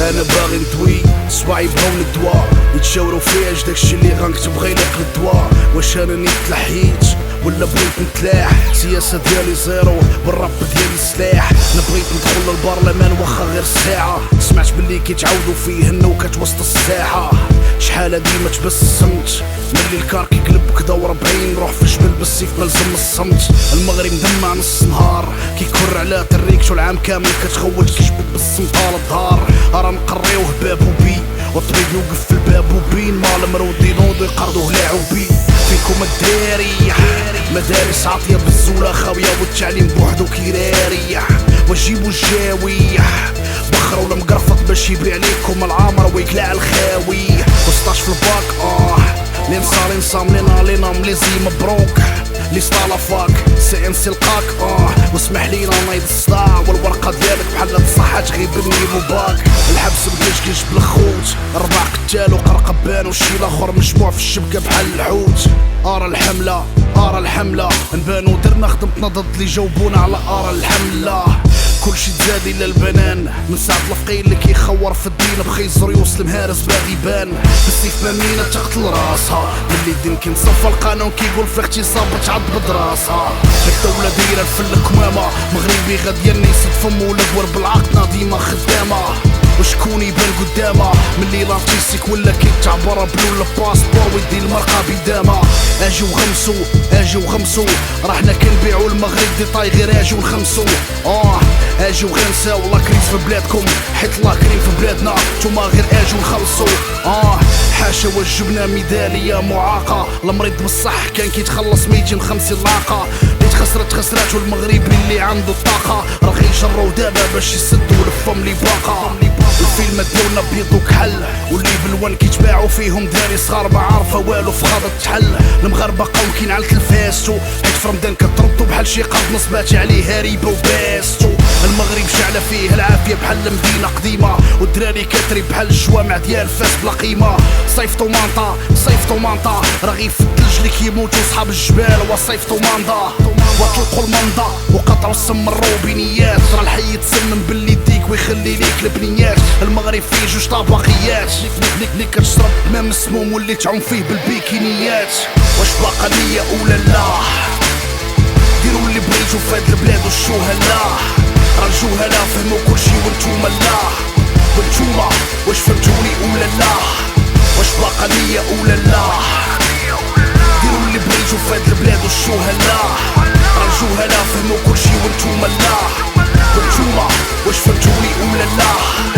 انا باغي ندوي صباعي بغاو الدواء يتشاورو فيا اش داكشي اللي غنكتب غير لك الدواء. واش انا نيت تلحيت ولا بغيت نتلاح؟ السياسة ديالي زيرو والراب ديالي سلاح. انا بغيت ندخل للبرلمان واخا غير الساعة. سمعت بلي كيتعاودو فيه النوكات وسط الساحة. شحال هادي ما تبسمت ملي الكار كيقلب كدا و40 نروح في الجبل بالسيف ملزم الصمت. المغرب مدمع نص نهار كيكر على تريكتو العام كامل كتخوت كيجبد بالسمطال الدار. راه نقريوه باب وبي والطبيب يوقف في الباب وبين مال مرودي نوضو يقرضوه لاعوبي. فيكم الداري مدارس عاطية بالزولة خاوية والتعليم بوحدو كيراري. وجيبو الجاوي بخرو المقرفط باش يبيع ليكم العامر ويقلع الخاوي. وسطاش في الباك لين صار انصام لين مليزي مبروك لي ستالا فاك سي ان سي لقاك واسمح لينا نايض الصداع والورقة ديالك بحال تصحى تغيب مني مباك. الحبس بكيش بالخوت 4 قتال وقرقبان وشي لاخر مجموع في الشبكة بحال الحوت. ارى الحملة نبانو درنا خدمتنا ضد اللي جاوبونا على ارى الحملة. كلشي تزاد الا البنان من ساعة الفقير اللي كيخور في الدين بخيزر يوصل مهارس باغي بان بالسيف مامينة تقتل راسها. ملي الدين كينصفى القانون كيقول في اغتصاب تعض بدراسها. الدولة دايرة الفل الكمامة مغربي غادي يسد فمو الادوار بالعقد ديما خدامة. وشكون يبان قدامه ملي لارتيستيك ولا كيتعبر بلو الباسبور ويدي المرقة بدامة. اجي وغمسو راه حنا كنبيعو المغرب ديطاي غير اجي ونخمسو. اجي وغنساو لاكريز في بلادكم حيت لاكرين في بلادنا نتوما غير اجي ونخلصو. حاشا والجبنة ميدالية معاقة. المريض بالصح كان كيتخلص 250 لاقة. اللي خسرات والمغربي اللي عنده الطاقة راه غيجرو دابا باش يسدو الفم اللي باقا. الفيلم ديالنا بيض وكحل واللي بالوان كيتباعو فيهم دراري صغار ما عارفه والو في غاضة تحل. المغاربة قاوكين على التلفاستو حيت في رمضان كتردو بحال شي قرض نصباتي عليه هاريبة وباستو. المغرب شعلة فيه العافية بحال مدينة قديمة والدراري كتري بحال الجوامع ديال فاس بلا قيمة. صيف طومانطا راه غير في الثلج اللي كيموتو صحاب الجبال وصيف طومانطا. وطلقوا المنضة وقطعوا السم الروبينيات راه الحي يتسمم باللي يديك ويخلي ليك البنيات. المغرب فيه 2 طبقيات اللي كتشرب ماء مسموم واللي تعوم فيه بالبيكينيات. واش باقا نية ولا لا؟ ديروا اللي بغيتو فهاد البلاد والشهلاء راه الجهلاء فهموا كلشي وانتوما لا. وانتوما واش فهمتوني ولا لا؟ واش باقا نية ولا لا؟ ديروا اللي بغيتو فهاد البلاد والشهلاء راه الجهلاء فهموا كلشي وانتوما لا. وانتوما واش فهمتوني ولا لا؟